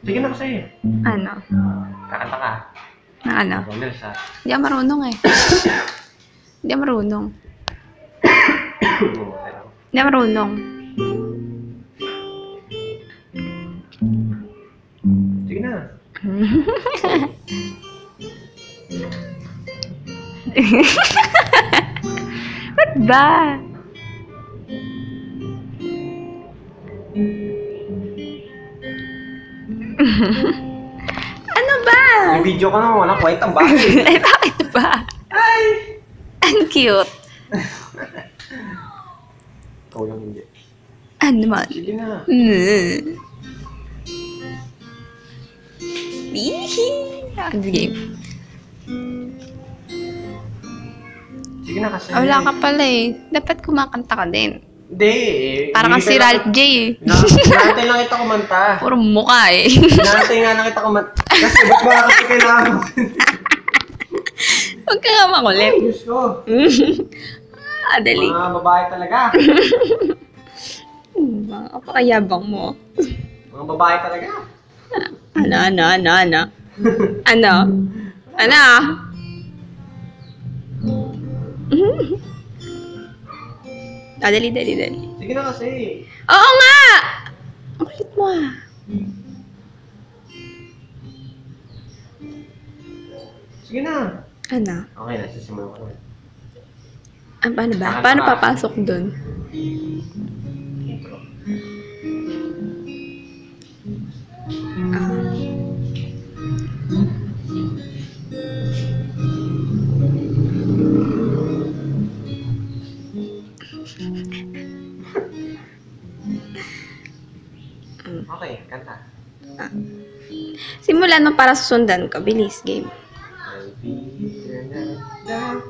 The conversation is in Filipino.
Sige na kasi. Ano? Kakanta ka. Na ano? Ronels ha. Hindi ako marunong eh. Hindi ako marunong. Hindi ako marunong. Sige na. Ba't ba? Ano ba? Yung video ko na walang kwentang bakit. Ay, bakit ba? Ay! Ang cute. Ikaw lang hindi. Ano naman? Sige na. Ang game. Sige na kasi. Wala ka pala eh. Dapat kumakanta ka din. Hindi eh. Parang kang si Ralph J eh. Naantay lang kita kumanta. Puro mukha eh. Naantay nga lang kita kumanta. Kasi ba't ba kasi kailangan mo? Huwag ka nga makulit. Diyos ko. Dali. Mga babae talaga. Napakayabang mo. Mga babae talaga. Ano? Ano? Ano? Dali. Sige na kasi. Oo nga! Ang kulit mo ah. Sige na. Ano? Okay na, sisimulan ko naman. Paano ba? Paano papasok dun? Intro. Okay, kanta. Simulan mo para susundan ko. Bilis, game. I'll be there now.